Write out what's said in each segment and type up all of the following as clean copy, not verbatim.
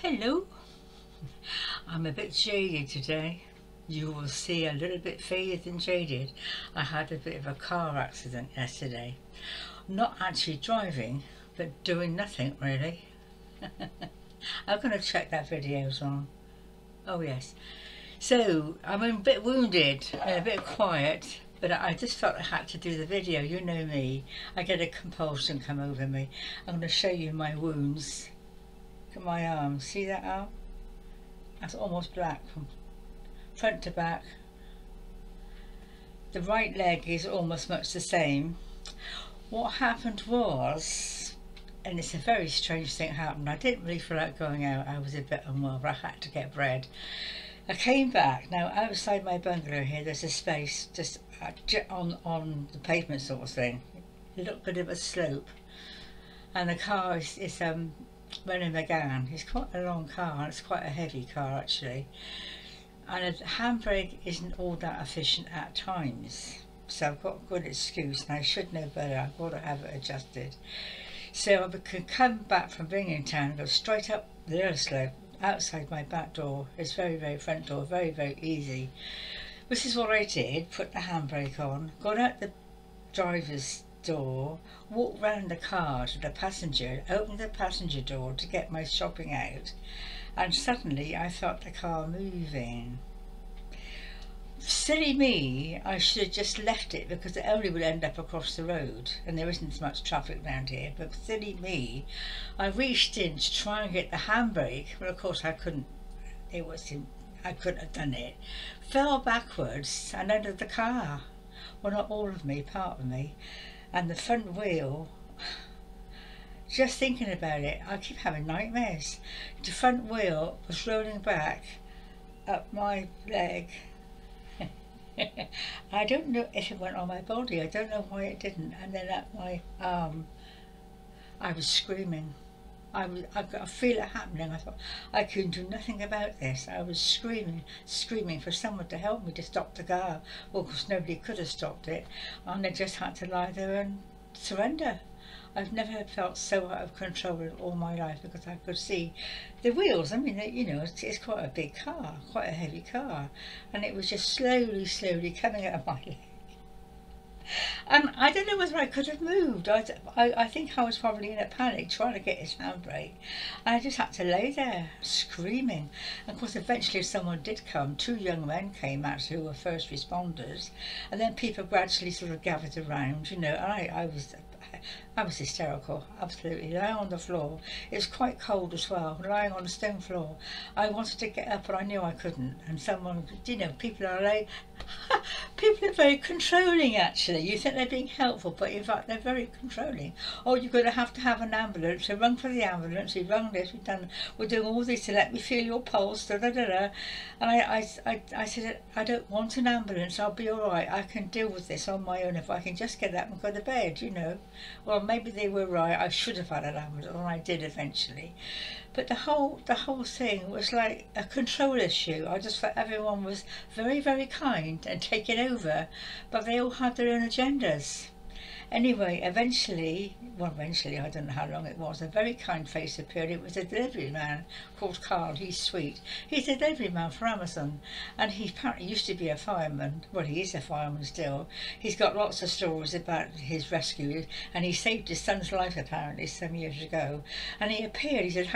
Hello, I'm a bit jaded today. You will see a little bit faded and jaded. I had a bit of a car accident yesterday. Not actually driving, but doing nothing really. I'm going to check that video as well. Oh yes. So, I'm a bit wounded and a bit quiet, but I just felt I had to do the video. You know me. I get a compulsion come over me. I'm going to show you my wounds. Look at my arm. See that arm? That's almost black from front to back. The right leg is almost much the same. What happened was, and it's a very strange thing happened, I didn't really feel like going out. I was a bit unwell, but I had to get bread. I came back. Now outside my bungalow here there's a space just on the pavement sort of thing, a little bit of a slope, and the car is Renault Megan. It's quite a long car and it's quite a heavy car actually, and a handbrake isn't all that efficient at times, so I've got a good excuse and I should know better. I've got to have it adjusted. So I could come back from being in town, go straight up the other slope outside my back door. It's very front door, very easy. This is what I did: put the handbrake on, got out the driver's door, walked round the car to the passenger, opened the passenger door to get my shopping out, and suddenly I felt the car moving. Silly me, I should have just left it because it only would end up across the road and there isn't as much traffic around here, but silly me, I reached in to try and get the handbrake, but of course I couldn't. I couldn't have done it. Fell backwards and under the car. Well, not all of me, part of me. And the front wheel, just thinking about it, I keep having nightmares. The front wheel was rolling back up my leg. I don't know if it went on my body, I don't know why it didn't, and then up my arm. I was screaming. I could feel it happening. I thought I couldn't do nothing about this. I was screaming for someone to help me to stop the car. Well, of course nobody could have stopped it, and I just had to lie there and surrender. I've never felt so out of control in all my life because I could see the wheels. I mean, you know, it's quite a big car, quite a heavy car, and it was just slowly coming out of my leg. And I don't know whether I could have moved. I think I was probably in a panic trying to get his handbrake. I just had to lay there screaming. And of course eventually someone did come. Two young men came actually who were first responders, and then people gradually sort of gathered around, you know, and I was hysterical, absolutely, lying on the floor. It was quite cold as well, lying on the stone floor. I wanted to get up but I knew I couldn't, and someone, you know, people are like, people are very controlling actually. You think they're being helpful, but in fact they're very controlling. Oh, you're going to have an ambulance, so run for the ambulance, we've rung this, we're doing all this to let me feel your pulse, da da da da. And I said, I don't want an ambulance, I'll be alright, I can deal with this on my own if I can just get up and go to bed, you know. Well, maybe they were right. I should have had an ambulance, and I did eventually. But the whole thing was like a control issue. I just felt everyone was very kind and taking over, but they all had their own agendas. Anyway, eventually, I don't know how long it was, a very kind face appeared. It was a delivery man called Carl. He's sweet. He's a delivery man for Amazon, and he apparently used to be a fireman. Well, he is a fireman still. He's got lots of stories about his rescue, and he saved his son's life apparently some years ago. And he appeared, he said,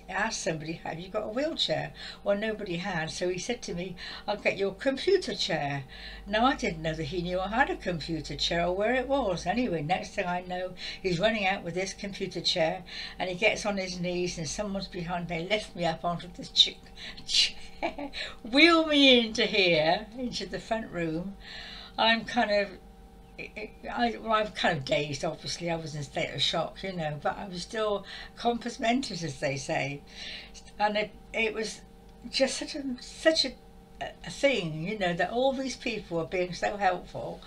asked somebody, have you got a wheelchair? Well, nobody had, so he said to me, I'll get your computer chair. Now, I didn't know that he knew I had a computer chair or where it was. Anyway, next thing I know, he's running out with this computer chair, and he gets on his knees and someone's behind. They lift me up onto this chair, wheel me into here, into the front room. I'm kind of dazed, obviously. I was in a state of shock, you know, but I was still compos mentis, as they say. And it was just such a thing, you know, that all these people were being so helpful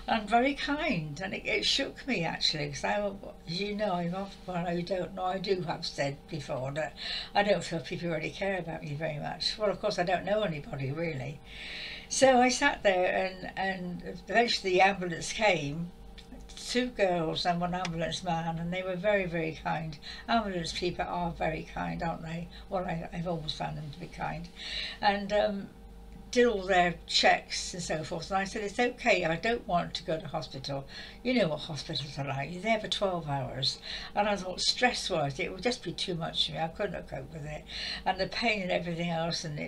and very kind, and it shook me actually, because as you know, I don't know, I do have said before that I don't feel people really care about me very much. Well, of course I don't know anybody really. So I sat there and eventually the ambulance came 2 girls and 1 ambulance man, and they were very, very kind. Ambulance people are very kind, aren't they? Well, I've always found them to be kind. And did all their checks and so forth, and I said, it's okay, I don't want to go to hospital. You know what hospitals are like, you're there for 12 hours, and I thought stress-wise it would just be too much for me, I couldn't cope with it, and the pain and everything else, and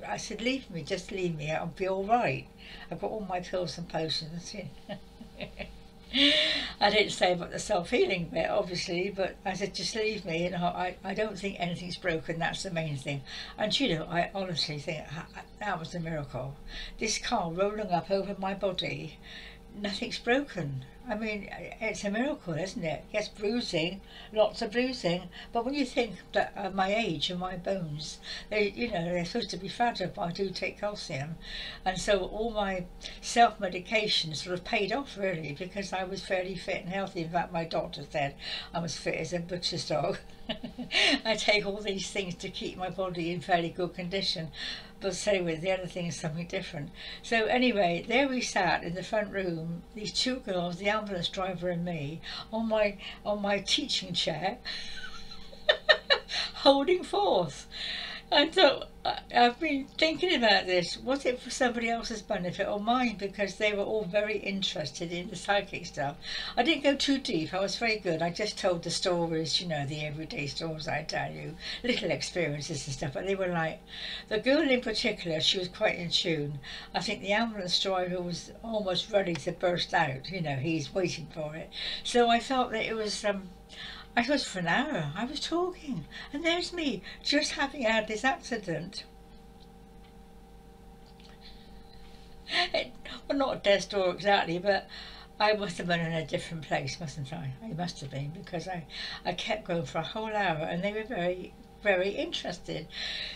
I said, leave me, just leave me, I'll be all right. I've got all my pills and potions. I didn't say about the self-healing bit, obviously, but I said, just leave me, and I don't think anything's broken, that's the main thing. And you know, I honestly think that was a miracle. This car rolling up over my body, nothing's broken. I mean, it's a miracle, isn't it? Yes, bruising, lots of bruising, but when you think that at my age and my bones, they're supposed to be fragile, but I do take calcium, and so all my self-medication sort of paid off really, because I was fairly fit and healthy. In fact, my doctor said I was fit as a butcher's dog. I take all these things to keep my body in fairly good condition. But say with the other thing is something different. So anyway, there we sat in the front room, these 2 girls, the ambulance driver and me, on my teaching chair, holding forth. And so I've been thinking about this. Was it for somebody else's benefit or mine? Because they were all very interested in the psychic stuff. I didn't go too deep. I was very good. I just told the stories, you know, the everyday stories I tell you, little experiences and stuff. But they were like, the girl in particular, she was quite in tune. I think the ambulance driver was almost ready to burst out. You know, he's waiting for it. So I felt that it was... I was for an hour, I was talking, and there's me, just having had this accident. Well, not a death door exactly, but I must have been in a different place, mustn't I? I must have been, because I kept going for a whole hour, and they were very, very interested.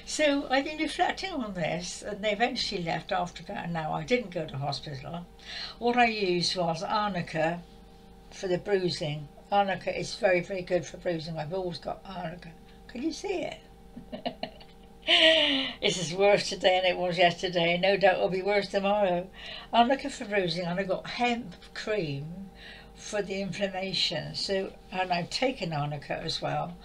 So I've been reflecting on this, and they eventually left after about an hour. I didn't go to hospital. What I used was arnica for the bruising. Arnica is very, very good for bruising. I've always got arnica. Can you see it? This is worse today than it was yesterday. No doubt it'll be worse tomorrow. Arnica for bruising, and I got hemp cream for the inflammation. So, and I've taken arnica as well,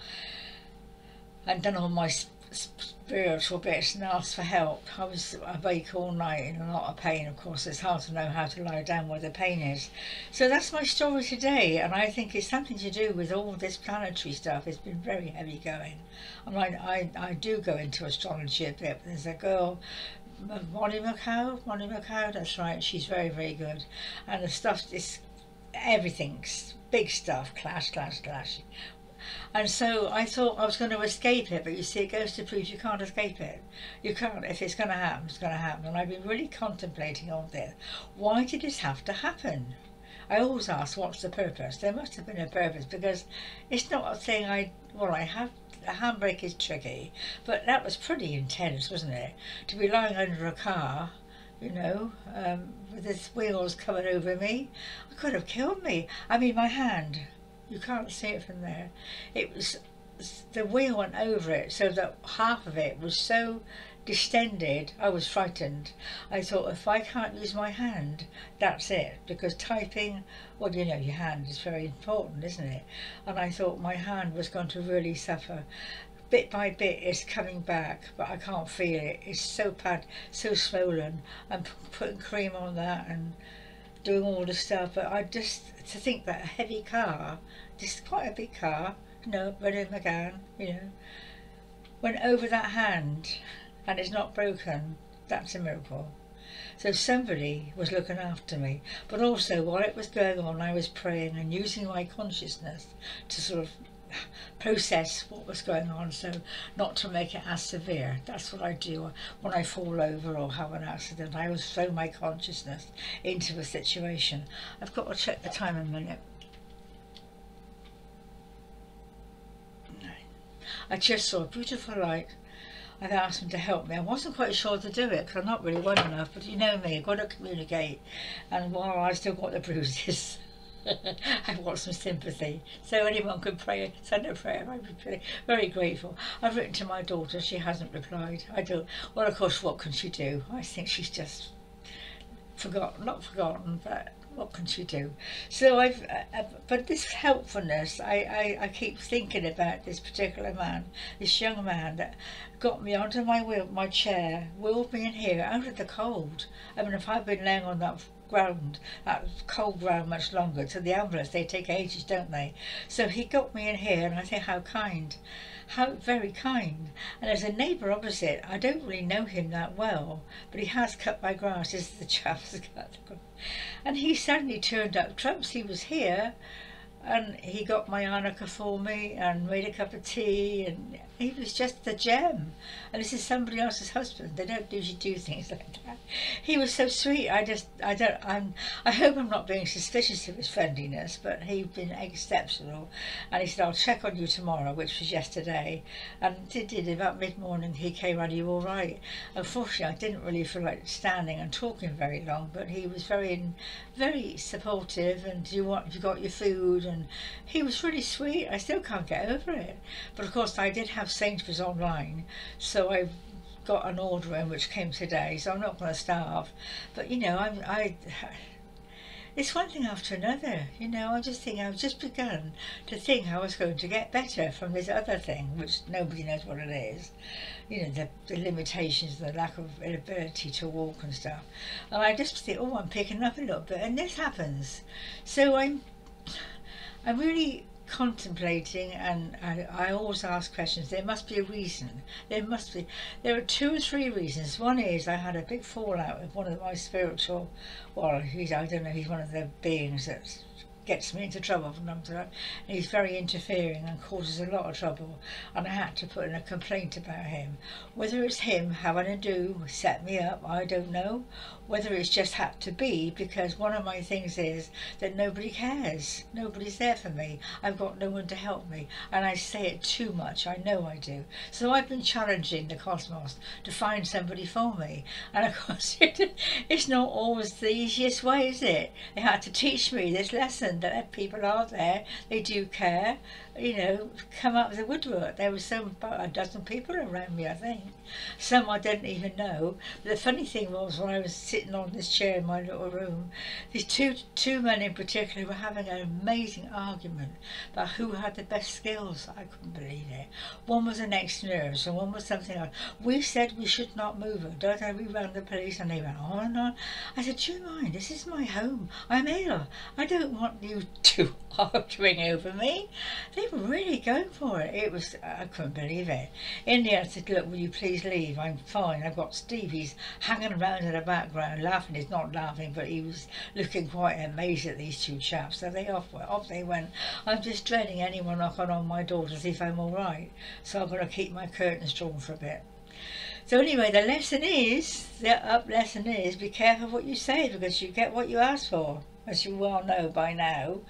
and done all my spiritual bits and asked for help. I was awake all night in a lot of pain. Of course, it's hard to know how to lie down where the pain is. So that's my story today, and I think it's something to do with all this planetary stuff. It's been very heavy going. And I do go into astrology a bit. There's a girl, Molly McCow, that's right, she's very, very good. And the stuff is everything's big stuff, clash. And so I thought I was going to escape it, but you see, it goes to prove you can't escape it. You can't. If it's going to happen, it's going to happen. And I've been really contemplating on this. Why did this have to happen? I always ask, what's the purpose? There must have been a purpose, because it's not a thing I have. The handbrake is tricky, but that was pretty intense, wasn't it? To be lying under a car, you know, with its wheels coming over me, it could have killed me. I mean, my hand. You can't see it from there. It was, the wheel went over it, so that half of it was so distended, I was frightened. I thought, if I can't use my hand, that's it. Because typing, well, you know, your hand is very important, isn't it? And I thought my hand was going to really suffer. Bit by bit it's coming back, but I can't feel it. It's so bad, so swollen. I'm putting cream on that and doing all the stuff, but I just, to think that a heavy car, this is quite a big car, you know, Renault Megan, you know, went over that hand and it's not broken, that's a miracle. So somebody was looking after me, but also while it was going on, I was praying and using my consciousness to sort of process what was going on, so not to make it as severe. That's what I do when I fall over or have an accident. I always throw my consciousness into the situation. I've got to check the time a minute. I just saw a beautiful light. I've asked him to help me. I wasn't quite sure to do it because I'm not really well enough, but you know me, I've got to communicate, and while I've still got the bruises, I've got some sympathy. So anyone could pray, send a prayer, I'd be very, very grateful. I've written to my daughter, she hasn't replied. I don't, well, of course, what can she do? I think she's just not forgotten, but what can she do? So but this helpfulness, I keep thinking about this particular man, this young man that got me onto my chair, wheeled me in here out of the cold. I mean, if I'd been laying on that ground, that cold ground much longer, to the ambulance, they take ages, don't they? So he got me in here, and I think how kind. How very kind. And there's a neighbour opposite. I don't really know him that well, but he has cut my grass. This is the chap who's cut the grass. And he suddenly turned up. Trumps, he was here, and he got my arnica for me and made a cup of tea, and he was just a gem. And this is somebody else's husband. They don't usually do things like that. He was so sweet. I hope I'm not being suspicious of his friendliness, but he's been exceptional. And he said, I'll check on you tomorrow, which was yesterday. And did about mid-morning he came, are you all right? Unfortunately, I didn't really feel like standing and talking very long, but he was very supportive, and you got your food, and he was really sweet. I still can't get over it. But of course I did have Sainsbury's online, so I got an order in which came today, so I'm not going to starve. But you know, it's one thing after another. You know, I just think I've just begun to think I was going to get better from this other thing, which nobody knows what it is. You know, the limitations, the lack of ability to walk and stuff. And I just think, oh, I'm picking up a little bit, and this happens. So I'm really contemplating, and I always ask questions. There must be a reason. There are 2 or 3 reasons. One is I had a big fallout with one of my spiritual, well, I don't know, he's one of the beings that gets me into trouble from time to time. And he's very interfering and causes a lot of trouble, and I had to put in a complaint about him. Whether it's him having to do set me up, I don't know. Whether it's just had to be, because one of my things is that nobody cares. Nobody's there for me. I've got no one to help me, and I say it too much. I know I do. So I've been challenging the cosmos to find somebody for me, and of course it's not always the easiest way, is it? They had to teach me this lesson that people are there, they do care, you know, come up with the woodwork. There was about a dozen people around me, I think. Some I didn't even know. But the funny thing was, when I was sitting on this chair in my little room, these two men in particular were having an amazing argument about who had the best skills. I couldn't believe it. One was an ex-nurse and one was something else. We said we should not move her. Don't I? We rang the police, and they went on and on. I said, do you mind? This is my home. I'm ill. I don't want you two arguing over me. They were really going for it. It was, I couldn't believe it. In the end, I said, look, will you please leave? I'm fine. I've got Steve. He's hanging around in the background, laughing. He's not laughing, but he was looking quite amazed at these 2 chaps. So they off they went. I'm just dreading anyone knocking on my door to see if I'm all right. So I'm going to keep my curtains drawn for a bit. So anyway, the lesson is, be careful what you say, because you get what you ask for, as you well know by now.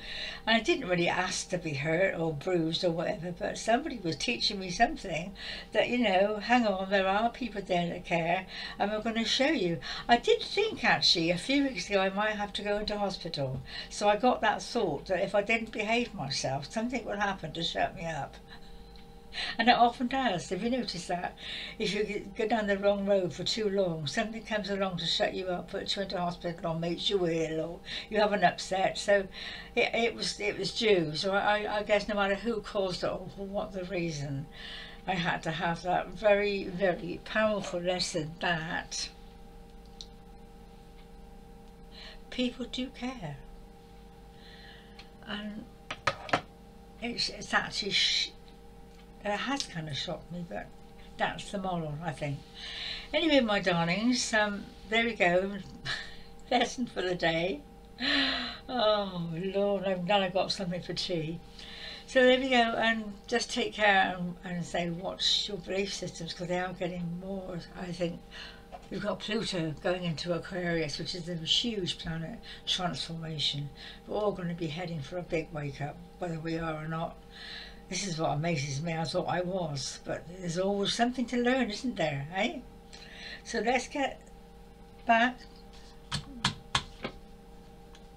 And I didn't really ask to be hurt or bruised or whatever, but somebody was teaching me something that, you know, hang on, there are people there that care, and we're going to show you. I did think, actually, a few weeks ago I might have to go into hospital. So I got that thought that if I didn't behave myself, something would happen to shut me up. And it often does. Have you noticed that? If you go down the wrong road for too long, something comes along to shut you up, puts you into hospital, or makes you ill, or you have an upset. So it was due. So I guess no matter who caused it or what the reason, I had to have that very, very powerful lesson that people do care. And it's actually it has kind of shocked me, but that's the moral, I think. Anyway, my darlings, there we go. Lesson for the day. Oh Lord, now I've got something for tea. So there we go, and just take care and say, watch your belief systems, because they are getting more. I think we've got Pluto going into Aquarius, which is a huge planet transformation. We're all going to be heading for a big wake up, whether we are or not. This is what amazes me. I thought I was, but there's always something to learn, isn't there, eh? So let's get back.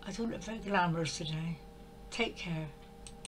I don't look very glamorous today. Take care.